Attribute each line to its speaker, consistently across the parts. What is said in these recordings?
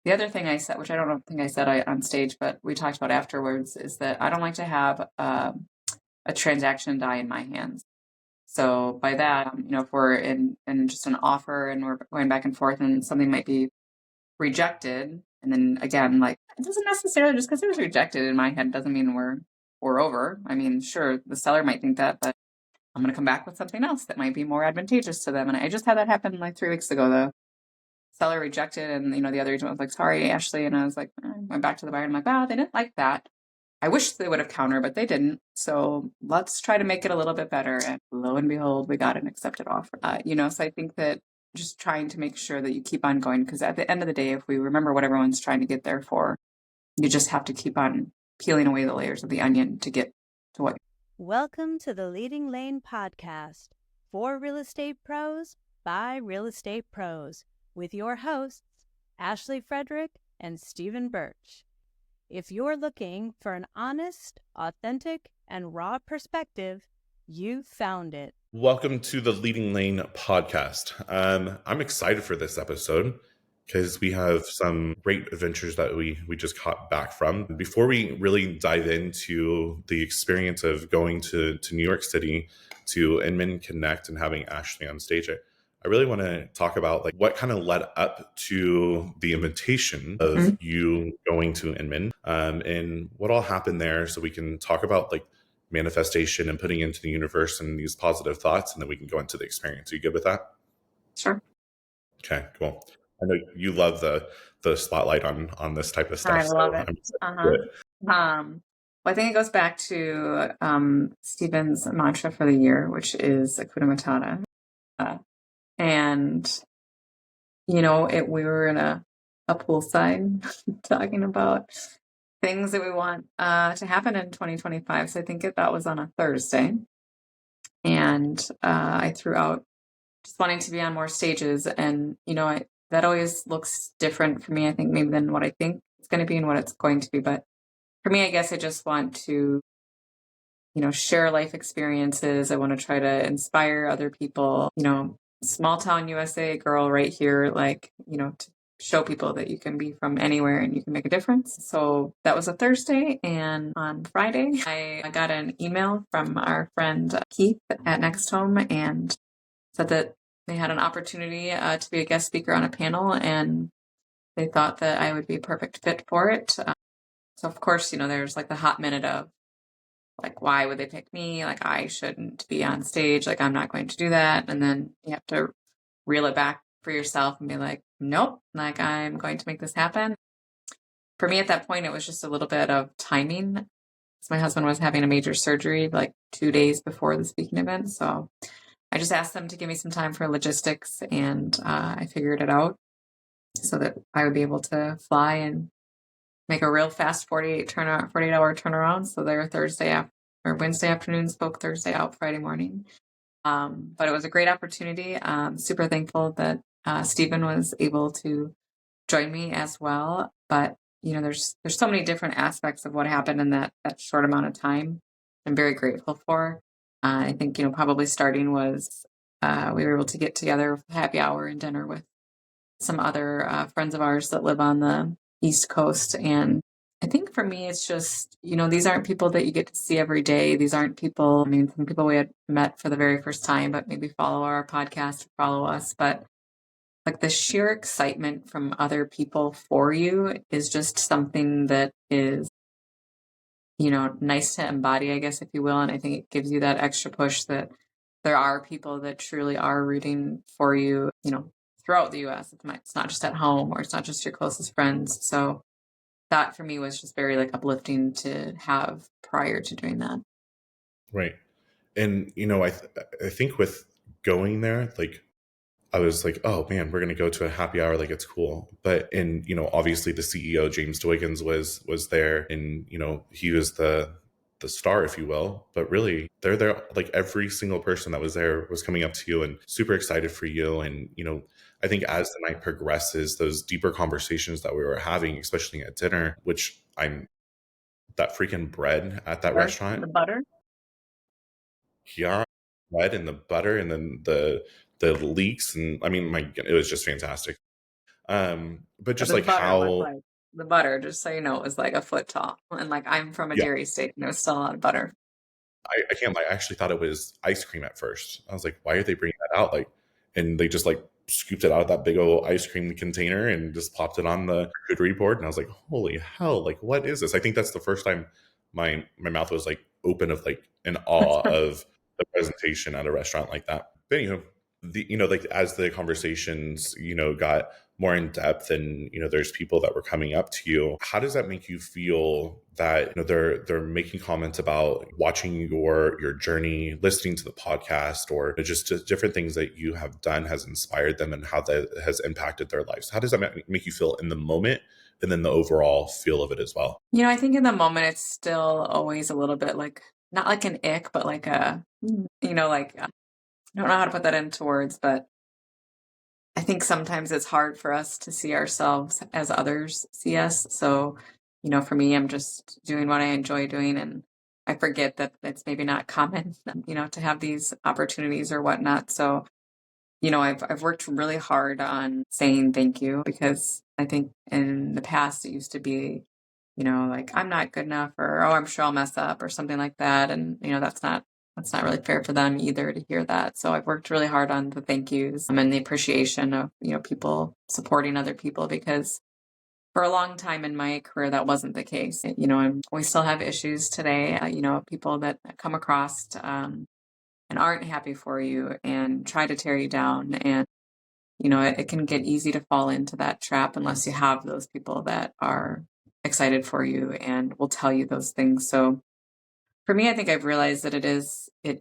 Speaker 1: The other thing I said, which I don't think I said on stage, but we talked about afterwards, is that I don't like to have a transaction die in my hands. So by that, if we're in just an offer and we're going back and forth and something might be rejected, and then again, like it doesn't necessarily, just because it was rejected in my head doesn't mean we're over. I mean, sure, the seller might think that, but I'm going to come back with something else that might be more advantageous to them. And I just had that happen like 3 weeks ago. The seller rejected, and the other agent was like, "Sorry, Ashley," and I was like, went back to the buyer and I'm like, "Wow, they didn't like that. I wish they would have countered, but they didn't. So let's try to make it a little bit better." And lo and behold, we got an accepted offer. So I think that just trying to make sure that you keep on going, because at the end of the day, if we remember what everyone's trying to get there for, you just have to keep on peeling away the layers of the onion to get to what.
Speaker 2: Welcome to the Leading Lane podcast for real estate pros by real estate pros with your hosts, Ashley Frederick and Stephen Birch. If you're looking for an honest, authentic, and raw perspective, you found it.
Speaker 3: Welcome to the Leading Lane podcast. I'm excited for this episode because we have some great adventures that we just got back from. Before we really dive into the experience of going to New York City to Inman Connect and having Ashley on stage, I really want to talk about like what kind of led up to the invitation of you going to Inman, and what all happened there, so we can talk about like manifestation and putting into the universe and these positive thoughts, and then we can go into the experience. Are you good with that?
Speaker 1: Sure.
Speaker 3: Okay, cool. I know you love the spotlight on this type of stuff.
Speaker 1: I love it. Well, I think it goes back to Stephen's mantra for the year, which is Hakuna Matata. And we were in a poolside talking about things that we want to happen in 2025. So I think that was on a Thursday. And I threw out just wanting to be on more stages. And, that always looks different for me, I think, maybe than what I think it's going to be and what it's going to be. But for me, I guess I just want to, share life experiences. I want to try to inspire other people, small town USA girl right here, like, to show people that you can be from anywhere and you can make a difference. So that was a Thursday. And on Friday, I got an email from our friend Keith at Next Home and said that they had an opportunity to be a guest speaker on a panel, and they thought that I would be a perfect fit for it. So of course, there's like the hot minute of like, why would they pick me? Like, I shouldn't be on stage. Like, I'm not going to do that. And then you have to reel it back for yourself and be like, nope, like I'm going to make this happen. For me at that point, it was just a little bit of timing. So my husband was having a major surgery like 2 days before the speaking event. So I just asked them to give me some time for logistics, and I figured it out so that I would be able to fly and make a real fast 48-hour turnaround. So they're Wednesday afternoon, spoke Thursday out, Friday morning. But it was a great opportunity. Super thankful that Stephen was able to join me as well. But there's so many different aspects of what happened in that short amount of time. I'm very grateful for. I think probably starting was we were able to get together for happy hour and dinner with some other friends of ours that live on the East Coast. And I think for me, it's just, these aren't people that you get to see every day. These aren't people, some people we had met for the very first time, but maybe follow our podcast, follow us. But like the sheer excitement from other people for you is just something that is, nice to embody, I guess, if you will. And I think it gives you that extra push that there are people that truly are rooting for you, throughout the U.S. It's not just at home, or it's not just your closest friends. So that for me was just very like uplifting to have prior to doing that.
Speaker 3: Right. And, I think with going there, like, I was like, oh man, we're going to go to a happy hour. Like, it's cool. But, and, obviously the CEO, James Dwiggins was there, and, he was the star, if you will. But really, they're there. Like, every single person that was there was coming up to you and super excited for you. And, I think as the night progresses, those deeper conversations that we were having, especially at dinner, which that freaking bread at that restaurant.
Speaker 1: The butter.
Speaker 3: Yeah, bread and the butter, and then the leeks, and it was just fantastic. But
Speaker 1: But
Speaker 3: just like how,
Speaker 1: the butter, just so you know, was like a foot tall. And like I'm from a
Speaker 3: yeah,
Speaker 1: dairy state and there was still a lot of butter.
Speaker 3: I can't lie. I actually thought it was ice cream at first. I was like, why are they bringing that out? Like, and they just like scooped it out of that big old ice cream container and just popped it on the charcuterie board. And I was like, holy hell! Like, what is this? I think that's the first time my mouth was like open of like in awe of the presentation at a restaurant like that. But anywho, like as the conversations got more in depth, and there's people that were coming up to you, how does that make you feel that they're making comments about watching your journey, listening to the podcast, or just different things that you have done has inspired them and how that has impacted their lives? How does that make you feel in the moment, and then the overall feel of it as well?
Speaker 1: I think in the moment it's still always a little bit like not like an ick, but like like I don't know how to put that into words, but I think sometimes it's hard for us to see ourselves as others see us. So, for me, I'm just doing what I enjoy doing, and I forget that it's maybe not common, to have these opportunities or whatnot. So, I've worked really hard on saying thank you because I think in the past it used to be, like I'm not good enough or oh I'm sure I'll mess up or something like that. And that's not really fair for them either to hear that. So I've worked really hard on the thank yous and the appreciation of, people supporting other people because for a long time in my career that wasn't the case. We still have issues today, people that come across and aren't happy for you and try to tear you down. And, it can get easy to fall into that trap unless you have those people that are excited for you and will tell you those things. So for me, I think I've realized that it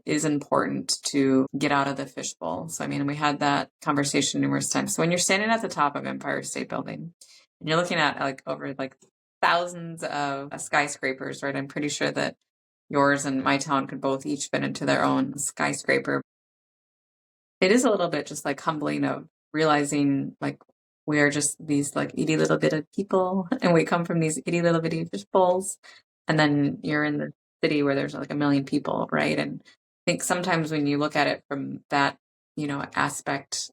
Speaker 1: is important to get out of the fishbowl. So, I mean, we had that conversation numerous times. So when you're standing at the top of Empire State Building and you're looking at like over like thousands of skyscrapers, right? I'm pretty sure that yours and my town could both each fit into their own skyscraper. It is a little bit just like humbling of realizing like we are just these like itty little bit of people and we come from these itty little bitty fish bowls. And then you're in the city where there's like a million people, right? And I think sometimes when you look at it from that, aspect,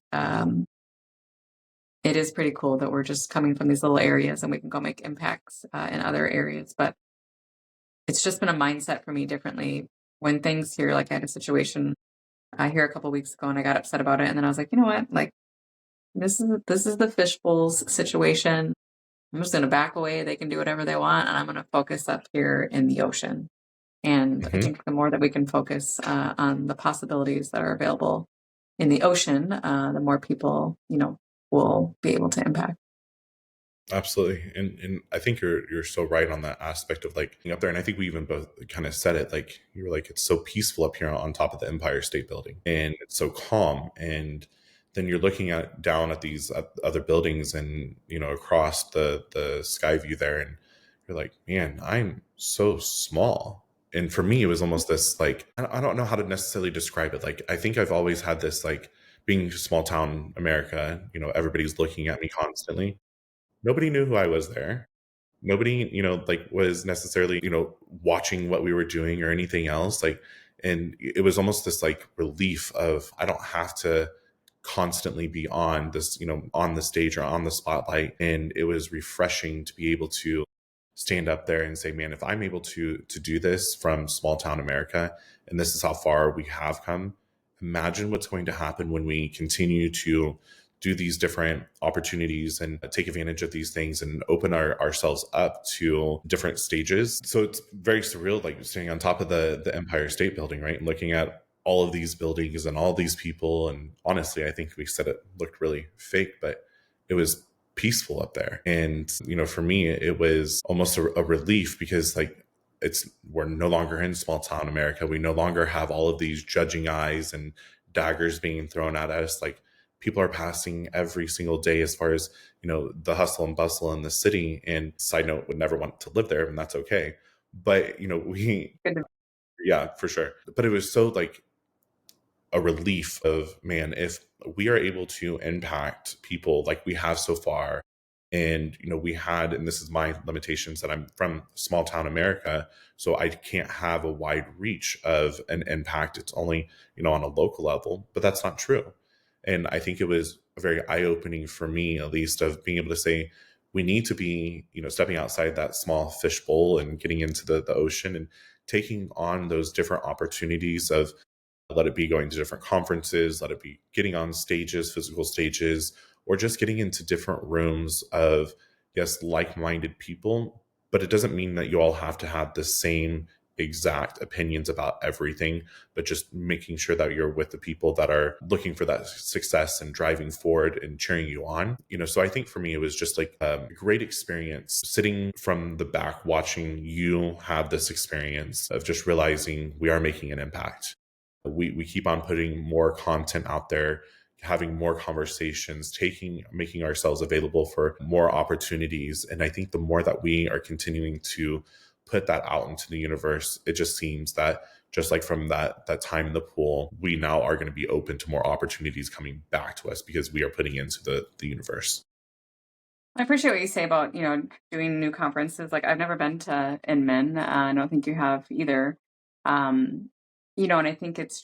Speaker 1: it is pretty cool that we're just coming from these little areas and we can go make impacts in other areas. But it's just been a mindset for me differently when things here, like I had a situation here a couple weeks ago and I got upset about it. And then I was like, you know what? Like this is the fishbowls situation. I'm just going to back away. They can do whatever they want. And I'm going to focus up here in the ocean. And I
Speaker 3: Hmm.
Speaker 1: think the more that we can focus on the possibilities that are available in the ocean, the more people, will be able to impact.
Speaker 3: Absolutely. And I think you're so right on that aspect of like being up there. And I think we even both kind of said it, like you were like, it's so peaceful up here on top of the Empire State Building and it's so calm. And then you're looking at down at these other buildings and, across the sky view there. And you're like, man, I'm so small. And for me, it was almost this like, I don't know how to necessarily describe it. Like, I think I've always had this like being small town America, everybody's looking at me constantly. Nobody knew who I was there. Nobody, like was necessarily, watching what we were doing or anything else. Like, and it was almost this like relief of I don't have to constantly be on this, on the stage or on the spotlight. And it was refreshing to be able to stand up there and say, man, if I'm able to do this from small town America, and this is how far we have come, imagine what's going to happen when we continue to do these different opportunities and take advantage of these things and open ourselves up to different stages. So it's very surreal, like standing on top of the Empire State Building, right? And looking at all of these buildings and all these people. And honestly, I think we said it looked really fake, but it was peaceful up there. And, for me, it was almost a relief because like we're no longer in small town America. We no longer have all of these judging eyes and daggers being thrown at us. Like people are passing every single day as far as, the hustle and bustle in the city. And side note, would never want to live there, and that's okay. But,
Speaker 1: Good.
Speaker 3: yeah, for sure. But it was so like a relief of, man, if we are able to impact people like we have so far, and we had, and this is my limitations, that I'm from small town America, so I can't have a wide reach of an impact. It's only on a local level, but that's not true. And I think it was very eye-opening for me, at least, of being able to say, we need to be, stepping outside that small fishbowl and getting into the ocean and taking on those different opportunities of, let it be going to different conferences, let it be getting on stages, physical stages, or just getting into different rooms of, yes, like-minded people. But it doesn't mean that you all have to have the same exact opinions about everything, but just making sure that you're with the people that are looking for that success and driving forward and cheering you on. So I think for me, it was just like a great experience sitting from the back, watching you have this experience of just realizing we are making an impact. We keep on putting more content out there, having more conversations, making ourselves available for more opportunities. And I think the more that we are continuing to put that out into the universe, it just seems that, just like from that time in the pool, we now are going to be open to more opportunities coming back to us because we are putting into the universe.
Speaker 1: I appreciate what you say about, doing new conferences. Like, I've never been to Inman. I don't think you have either. Um, and I think it's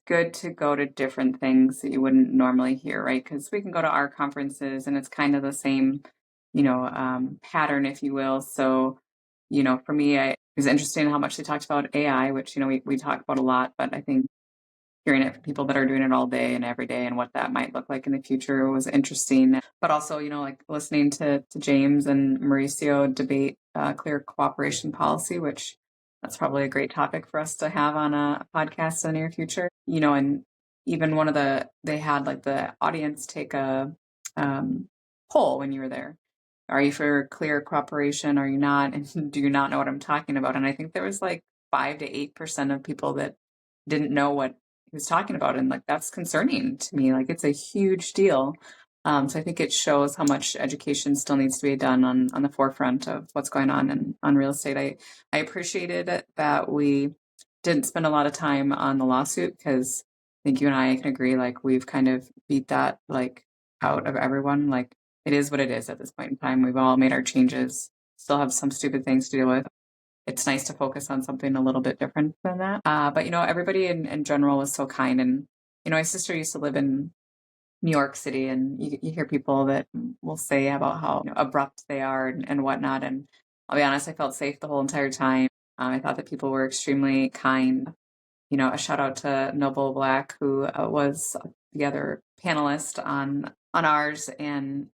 Speaker 1: good to go to different things that you wouldn't normally hear, right? Because we can go to our conferences and it's kind of the same, pattern, if you will. So, for me, it was interesting how much they talked about AI, which, we talk about a lot, but I think hearing it from people that are doing it all day and every day and what that might look like in the future was interesting. But also, like listening to James and Mauricio debate clear cooperation policy, which that's probably a great topic for us to have on a podcast in the near future. And even they had like the audience take a poll when you were there. Are you for clear cooperation? Are you not? And do you not know what I'm talking about? And I think there was like 5 to 8% of people that didn't know what he was talking about. And like, that's concerning to me. Like, it's a huge deal. So I think it shows how much education still needs to be done on the forefront of what's going on real estate. I appreciated it that we didn't spend a lot of time on the lawsuit, because I think you and I can agree, like, we've kind of beat that like out of everyone. Like, it is what it is at this point in time. We've all made our changes, still have some stupid things to deal with. It's nice to focus on something a little bit different than that. But, everybody in general was so kind. And, my sister used to live in New York City, and you hear people that will say about how abrupt they are and whatnot. And I'll be honest, I felt safe the whole entire time. I thought that people were extremely kind. A shout out to Noble Black, who was the other panelist on ours. And,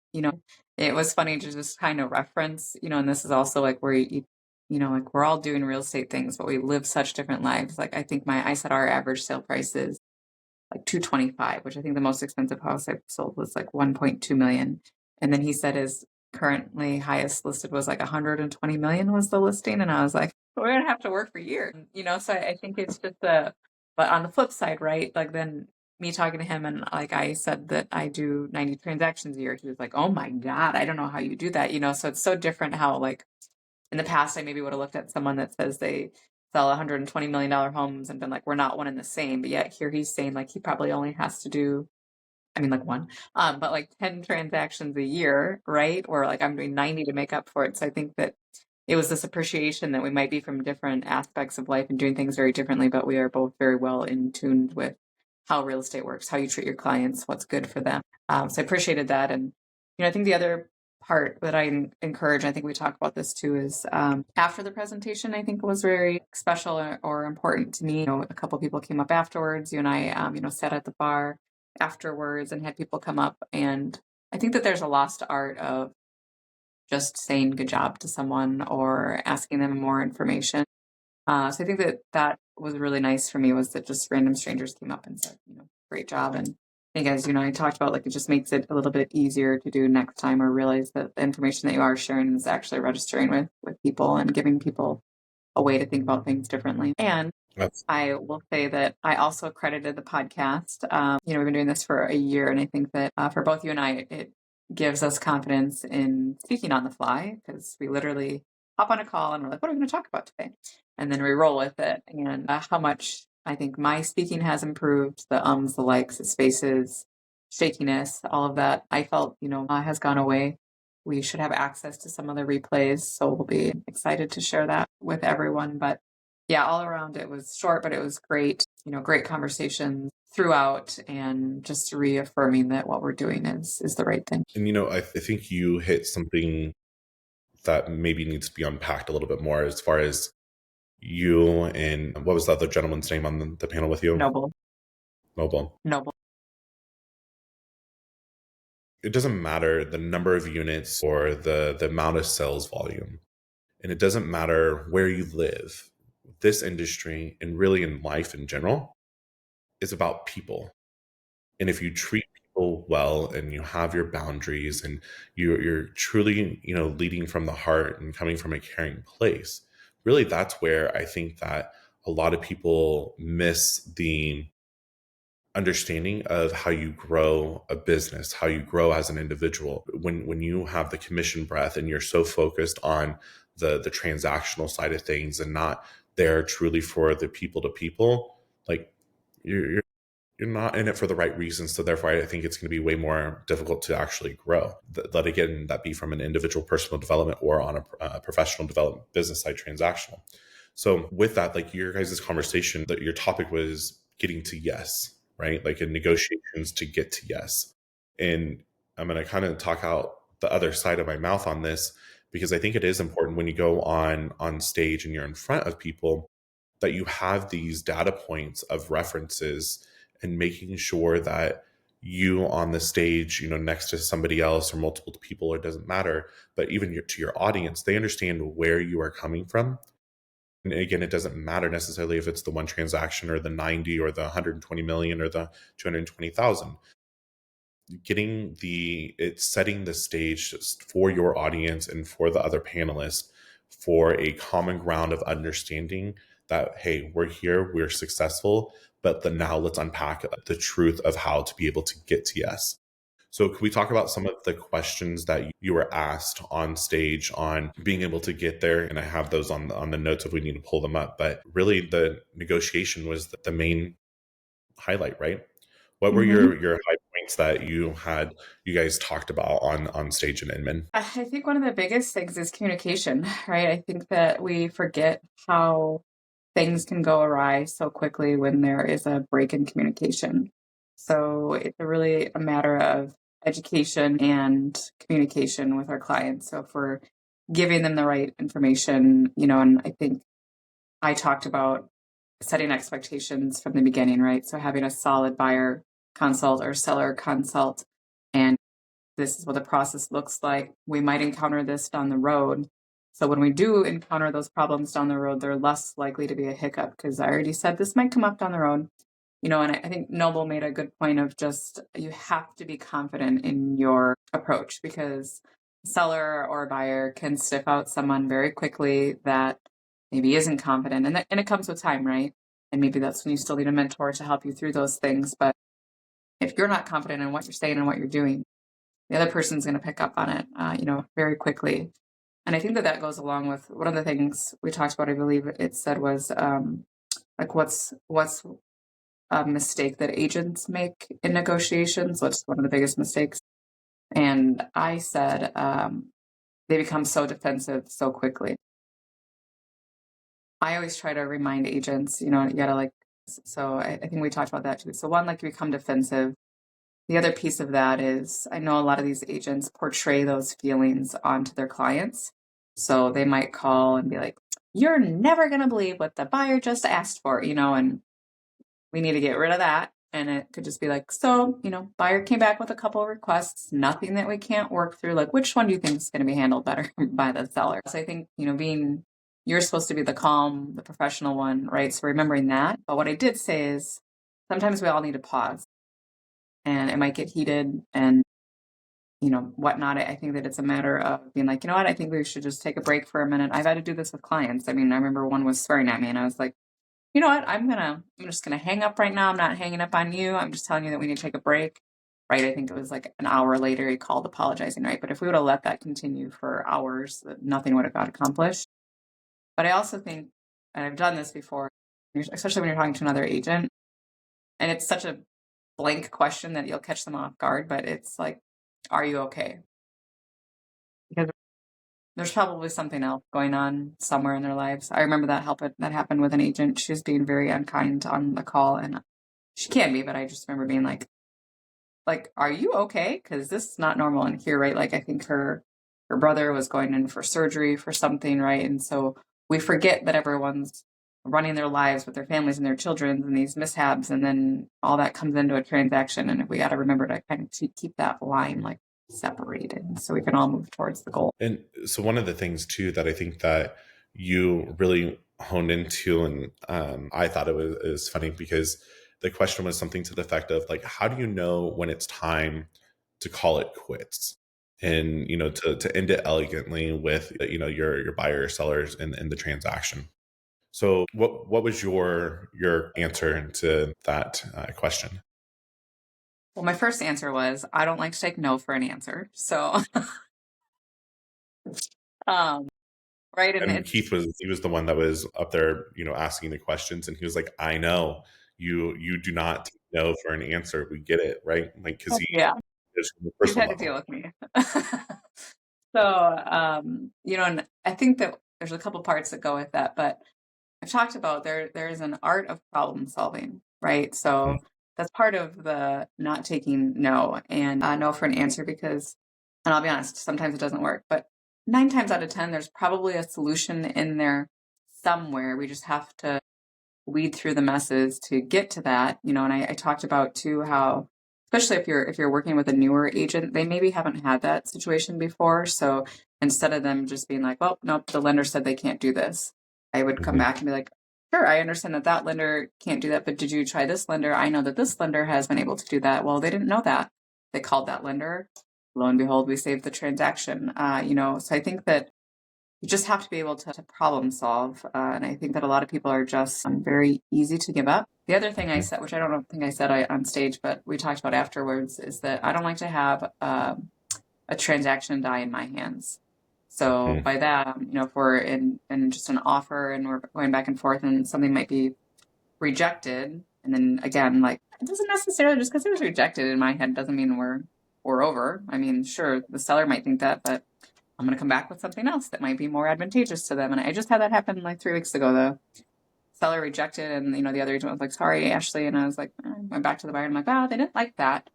Speaker 1: it was funny to just kind of reference, and this is also like where like, we're all doing real estate things, but we live such different lives. Like, I think I said our average sale price is like 225, which I think the most expensive house I've sold was like 1.2 million. And then he said his currently highest listed was like 120 million was the listing. And I was like, we're going to have to work for years, So I think it's just but on the flip side, right? Like, then me talking to him, and like I said that I do 90 transactions a year. He was like, oh my God, I don't know how you do that. So it's so different how, like, in the past, I maybe would have looked at someone that says they sell $120 million homes and been like, we're not one and the same. But yet here he's saying like he probably only has to do, I mean, like one, but like 10 transactions a year, right? Or like I'm doing 90 to make up for it. So I think that it was this appreciation that we might be from different aspects of life and doing things very differently, but we are both very well in tuned with how real estate works, how you treat your clients, what's good for them. So I appreciated that. And, I think the other part that I encourage, I think we talk about this too, is after the presentation, I think was very special or important to me. A couple people came up afterwards. You and I, sat at the bar afterwards and had people come up. And I think that there's a lost art of just saying good job to someone or asking them more information. So I think that was really nice for me, was that just random strangers came up and said, great job. And I think, as I talked about, like, it just makes it a little bit easier to do next time, or realize that the information that you are sharing is actually registering with people and giving people a way to think about things differently. And
Speaker 3: That's
Speaker 1: I will say that I also credited the podcast. We've been doing this for a year, and I think that for both you and I, it gives us confidence in speaking on the fly, because we literally hop on a call and we're like, what are we going to talk about today? And then we roll with it. And how much I think my speaking has improved, the ums, the likes, the spaces, shakiness, all of that, I felt, has gone away. We should have access to some of the replays, so we'll be excited to share that with everyone. But yeah, all around it was short, but it was great. Great conversations, throughout, and just reaffirming that what we're doing is the right thing.
Speaker 3: And I think you hit something that maybe needs to be unpacked a little bit more as far as you and what was the other gentleman's name on the panel with you?
Speaker 1: Noble.
Speaker 3: Noble. It doesn't matter the number of units or the amount of sales volume. And it doesn't matter where you live. This industry, and really in life in general, is about people. And if you treat people well and you have your boundaries and you're truly, leading from the heart and coming from a caring place, really that's where I think that a lot of people miss the understanding of how you grow a business, how you grow as an individual. When you have the commission breath and you're so focused on the transactional side of things and not there truly for the people to people, like you're not in it for the right reasons. So therefore, I think it's going to be way more difficult to actually grow. Let again, that be from an individual personal development or on a professional development business side transactional. So with that, like your guys' conversation, that your topic was getting to yes, right? Like in negotiations to get to yes. And I'm going to kind of talk out the other side of my mouth on this, because I think it is important when you go on stage and you're in front of people that you have these data points of references and making sure that you on the stage, next to somebody else or multiple people, it doesn't matter, but even to your audience, they understand where you are coming from. And again, it doesn't matter necessarily if it's the one transaction or the 90 or the 120 million or the 220,000. It's setting the stage for your audience and for the other panelists for a common ground of understanding that, hey, we're here, we're successful, but now let's unpack the truth of how to be able to get to yes. So can we talk about some of the questions that you were asked on stage on being able to get there? And I have those on the notes if we need to pull them up. But really the negotiation was the main highlight, right? What were your high points that you guys talked about on stage in Inman?
Speaker 1: I think one of the biggest things is communication, right? I think that we forget how things can go awry so quickly when there is a break in communication. So it's really a matter of education and communication with our clients. So if we're giving them the right information, and I think I talked about setting expectations from the beginning, right? So having a solid buyer consult or seller consult, and this is what the process looks like. We might encounter this down the road. So when we do encounter those problems down the road, they're less likely to be a hiccup, because I already said this might come up down the road. And I think Noble made a good point of just, you have to be confident in your approach, because a seller or a buyer can sniff out someone very quickly that maybe isn't confident. And it comes with time, right? And maybe that's when you still need a mentor to help you through those things. But if you're not confident in what you're saying and what you're doing, the other person's going to pick up on it, very quickly. And I think that goes along with one of the things we talked about. I believe it said was like what's a mistake that agents make in negotiations. What's one of the biggest mistakes? And I said they become so defensive so quickly. I always try to remind agents, you gotta so I think we talked about that too. So one, you become defensive. The other piece of that is, I know a lot of these agents portray those feelings onto their clients. So they might call and be like, you're never going to believe what the buyer just asked for, and we need to get rid of that. And it could just be like, so, buyer came back with a couple of requests, nothing that we can't work through. Which one do you think is going to be handled better by the seller? So I think, you're supposed to be the calm, the professional one, right? So remembering that. But what I did say is, sometimes we all need to pause. And it might get heated and, whatnot. I think that it's a matter of being like, I think we should just take a break for a minute. I've had to do this with clients. I remember one was swearing at me and I was like, you know what? I'm just going to hang up right now. I'm not hanging up on you. I'm just telling you that we need to take a break. Right. I think it was like an hour later, he called apologizing. Right. But if we would have let that continue for hours, nothing would have got accomplished. But I also think, and I've done this before, especially when you're talking to another agent, and it's such a blank question that you'll catch them off guard, but it's like, are you okay? Because there's probably something else going on somewhere in their lives. I remember that happened with an agent. She was being very unkind on the call, and she can be, but I just remember being like, are you okay? Because this is not normal in here, right? Like I think her brother was going in for surgery for something, right? And so we forget that everyone's running their lives with their families and their children and these mishaps, and then all that comes into a transaction. And we got to remember to kind of keep that line like separated so we can all move towards the goal.
Speaker 3: And so one of the things too that I think that you really honed into, and I thought it was funny because the question was something to the effect of like, how do you know when it's time to call it quits? And to end it elegantly with your buyer or sellers in the transaction. So what was your answer to that question?
Speaker 1: Well, my first answer was I don't like to take no for an answer. So, um, right, and
Speaker 3: And
Speaker 1: it's
Speaker 3: He was the one that was up there, asking the questions, and he was like, "I know you do not know for an answer. We get it, right?" Like because he
Speaker 1: yeah,
Speaker 3: is from the
Speaker 1: you've
Speaker 3: personal
Speaker 1: had to deal
Speaker 3: level.
Speaker 1: with me. So, and I think that there's a couple parts that go with that, but I've talked about there is an art of problem solving, right?
Speaker 3: Mhm,
Speaker 1: So that's part of the not taking no and no for an answer because, and I'll be honest, sometimes it doesn't work, but 9 times out of 10, there's probably a solution in there somewhere. We just have to weed through the messes to get to that, and I talked about too how especially if you're working with a newer agent, they maybe haven't had that situation before. So instead of them just being like, well, nope, the lender said they can't do this, I would come
Speaker 3: mhm,
Speaker 1: back and be like, sure, I understand that that lender can't do that, but did you try this lender? I know that this lender has been able to do that. Well, they didn't know that. They called that lender. Lo and behold, we saved the transaction. So I think that you just have to be able to problem solve. And I think that a lot of people are just very easy to give up. The other thing I
Speaker 3: mhm,
Speaker 1: said, which I don't think I said on stage, but we talked about afterwards, is that I don't like to have a transaction die in my hands. So
Speaker 3: mhm.
Speaker 1: by that, if we're in just an offer and we're going back and forth and something might be rejected, and then again, like it doesn't necessarily just because it was rejected in my head doesn't mean we're over. I mean, sure, the seller might think that, but I'm going to come back with something else that might be more advantageous to them. And I just had that happen like 3 weeks ago. The seller rejected, and the other agent was like, "Sorry, Ashley," and I was like, went back to the buyer. And I'm like, "Wow, they didn't like that.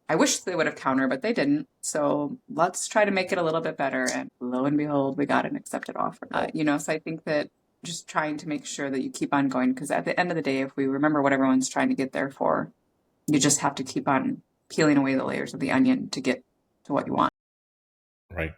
Speaker 1: I wish they would have countered, but they didn't. So let's try to make it a little bit better." And lo and behold, we got an accepted offer. So I think that just trying to make sure that you keep on going, because at the end of the day, if we remember what everyone's trying to get there for, you just have to keep on peeling away the layers of the onion to get to what you want.
Speaker 3: Right.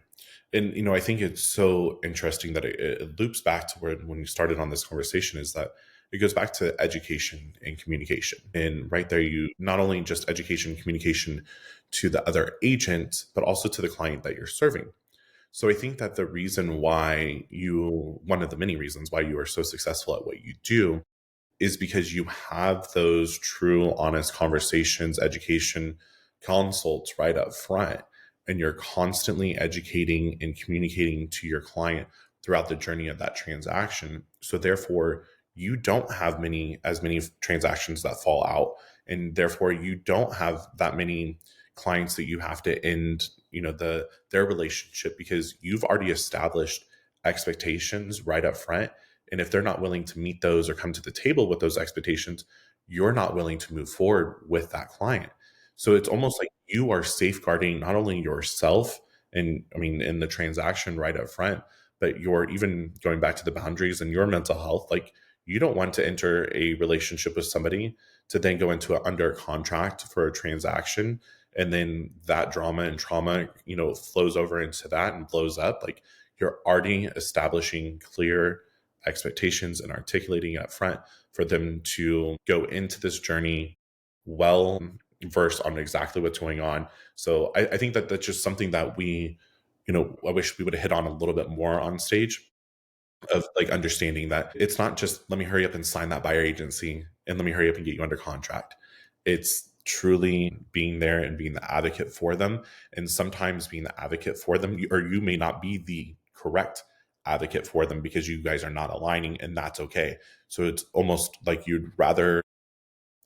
Speaker 3: And I think it's so interesting that it loops back to where when you started on this conversation is that it goes back to education and communication. And right there, you not only just education and communication to the other agent, but also to the client that you're serving. So I think that the reason why one of the many reasons why you are so successful at what you do is because you have those true, honest conversations, education consults right up front. And you're constantly educating and communicating to your client throughout the journey of that transaction. So therefore, you don't have as many transactions that fall out. And therefore you don't have that many clients that you have to end, their relationship because you've already established expectations right up front, and if they're not willing to meet those or come to the table with those expectations, you're not willing to move forward with that client. So it's almost like you are safeguarding not only yourself and I mean in the transaction right up front, but you're even going back to the boundaries and your mental health. Like you don't want to enter a relationship with somebody to then go into an under contract for a transaction and then that drama and trauma, flows over into that and blows up. Like you're already establishing clear expectations and articulating up front for them to go into this journey well versed on exactly what's going on. So I think that that's just something that I wish we would have hit on a little bit more on stage of like understanding that it's not just let me hurry up and sign that buyer agency and let me hurry up and get you under contract. It's truly being there and being the advocate for them. And sometimes being the advocate for them, or you may not be the correct advocate for them because you guys are not aligning, and that's okay. So it's almost like you'd rather,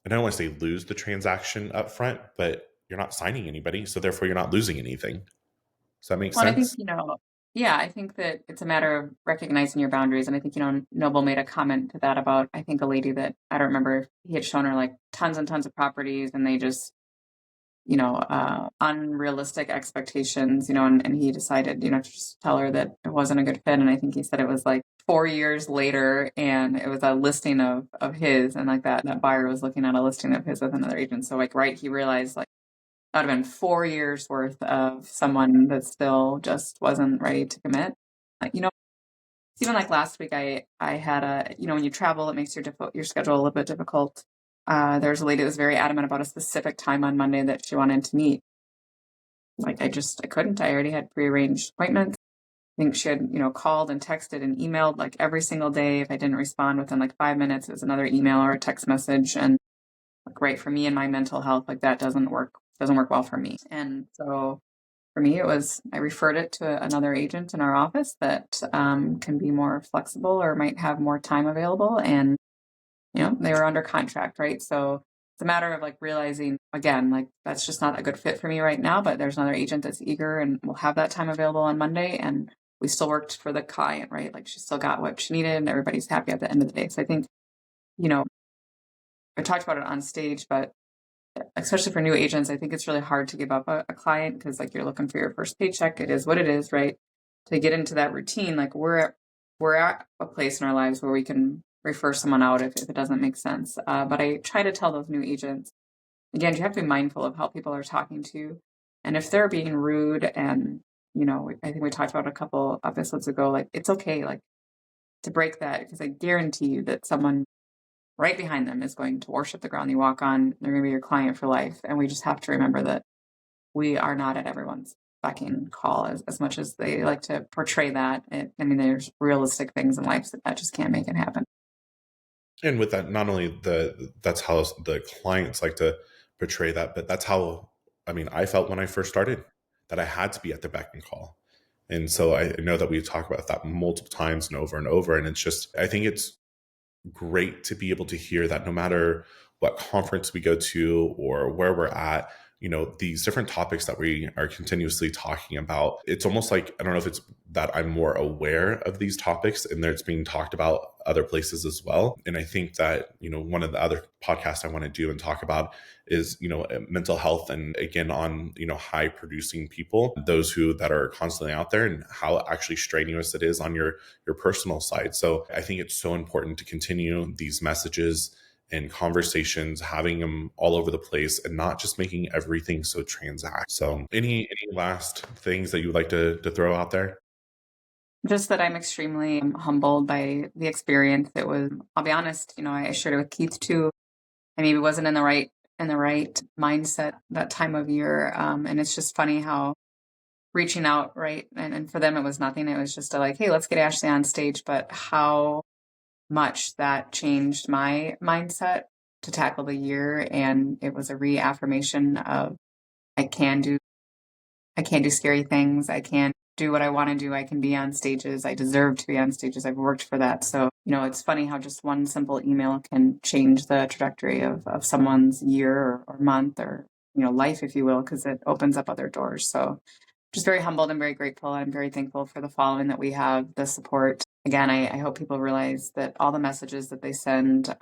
Speaker 3: and I don't want to say lose the transaction up front, but you're not signing anybody. So therefore, you're not losing anything. Does that make
Speaker 1: Well, and I think,
Speaker 3: sense?
Speaker 1: Yeah, I think that it's a matter of recognizing your boundaries. And I think, Noble made a comment to that about, I think, a lady that I don't remember if he had shown her like tons and tons of properties and they just, unrealistic expectations, and he decided, to just tell her that it wasn't a good fit. And I think he said it was like 4 years later and it was a listing of his, and like that buyer was looking at a listing of his with another agent. So like, right, he realized like that would have been 4 years worth of someone that still just wasn't ready to commit. Even like last week, I had when you travel, it makes your schedule a little bit difficult. There's a lady that was very adamant about a specific time on Monday that she wanted to meet. Like I couldn't. I already had prearranged appointments. I think she had, called and texted and emailed like every single day. If I didn't respond within like 5 minutes, it was another email or a text message. And like, right, for me and my mental health, like that doesn't work well for me. And so for me, I referred it to another agent in our office that can be more flexible or might have more time available. And, they were under contract, right? So it's a matter of like realizing, again, like that's just not a good fit for me right now, but there's another agent that's eager and will have that time available on Monday. And we still worked for the client, right? Like she still got what she needed and everybody's happy at the end of the day. So I think, I talked about it on stage, but especially for new agents, I think it's really hard to give up a client because like you're looking for your first paycheck. It is what it is, right? To get into that routine, like we're at a place in our lives where we can refer someone out if it doesn't make sense. But I try to tell those new agents, again, you have to be mindful of how people are talking to you. And if they're being rude and, I think we talked about a couple episodes ago, like it's okay, like to break that because I guarantee you that someone right behind them is going to worship the ground you walk on. They're going to be your client for life. And we just have to remember that we are not at everyone's fucking call as much as they like to portray that. There's realistic things in life that just can't make it happen.
Speaker 3: And with that, not only that's how the clients like to portray that, but that's how, I felt when I first started, that I had to be at the beck and call. And so I know that we talk about that multiple times and over. And it's just, I think it's great to be able to hear that no matter what conference we go to or where we're at, these different topics that we are continuously talking about, it's almost like, I don't know if it's that I'm more aware of these topics and it's being talked about other places as well. And I think that, one of the other podcasts I want to do and talk about is, mental health, and again, on, high producing people, those that are constantly out there, and how actually strenuous it is on your personal side. So I think it's so important to continue these messages and conversations, having them all over the place and not just making everything so transact. So any last things that you would like to throw out there?
Speaker 1: Just that I'm extremely humbled by the experience. I'll be honest, I shared it with Keith too. I maybe wasn't in the right mindset that time of year. And it's just funny how reaching out, right? And for them, it was nothing. It was just like, hey, let's get Ashley on stage. But how much that changed my mindset to tackle the year. And it was a reaffirmation of I can do scary things. I can do what I want to do. I can be on stages. I deserve to be on stages. I've worked for that. So, it's funny how just one simple email can change the trajectory of someone's year or month or, life, if you will, because it opens up other doors. So just very humbled and very grateful. I'm very thankful for the following that we have, the support. Again, I hope people realize that all the messages that they send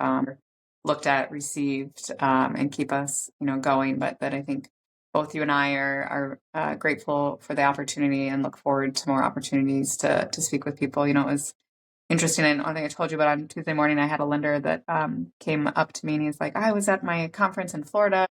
Speaker 1: looked at, received, and keep us, going. But that I think both you and I are grateful for the opportunity and look forward to more opportunities to speak with people. It was interesting. And I think I told you about on Tuesday morning, I had a lender that came up to me and he's like, I was at my conference in Florida.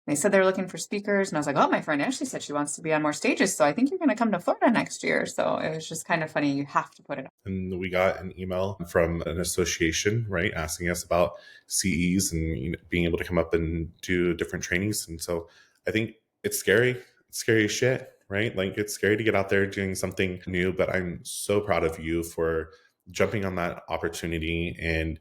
Speaker 1: They said they were looking for speakers. And I was like, oh, my friend Ashley said she wants to be on more stages. So I think you're going to come to Florida next year. So it was just kind of funny. You have to put it up.
Speaker 3: And we got an email from an association, right, asking us about CEs and being able to come up and do different trainings. And so I think it's scary. It's scary as shit, right? Like it's scary to get out there doing something new, but I'm so proud of you for jumping on that opportunity. And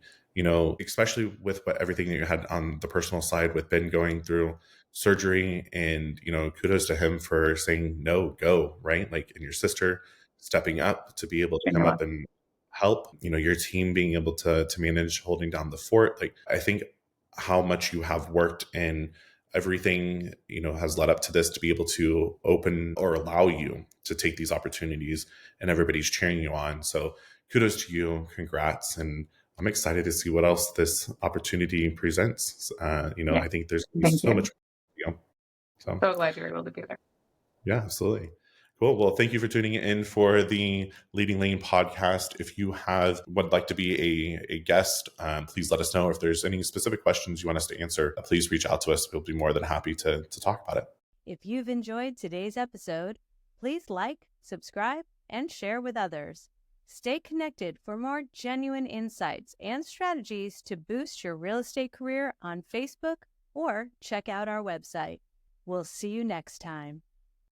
Speaker 3: especially with everything that you had on the personal side with Ben going through surgery, and kudos to him for saying no, go, right? Like, and your sister stepping up to be able to come up and help, your team being able to manage holding down the fort. Like, I think how much you have worked and everything, has led up to this to be able to open or allow you to take these opportunities, and everybody's cheering you on. So kudos to you, congrats, and I'm excited to see what else this opportunity presents.
Speaker 1: Yeah,
Speaker 3: I think there's
Speaker 1: thank
Speaker 3: so
Speaker 1: you.
Speaker 3: much. So
Speaker 1: So glad you were able to be there.
Speaker 3: yeah, absolutely. Cool. Well, thank you for tuning in for the Leading Lane podcast. If you would like to be a guest, please let us know. If there's any specific questions you want us to answer, please reach out to us. We'll be more than happy to talk about it.
Speaker 2: If you've enjoyed today's episode, please like, subscribe, and share with others. Stay connected for more genuine insights and strategies to boost your real estate career on Facebook or check out our website. We'll see you next time.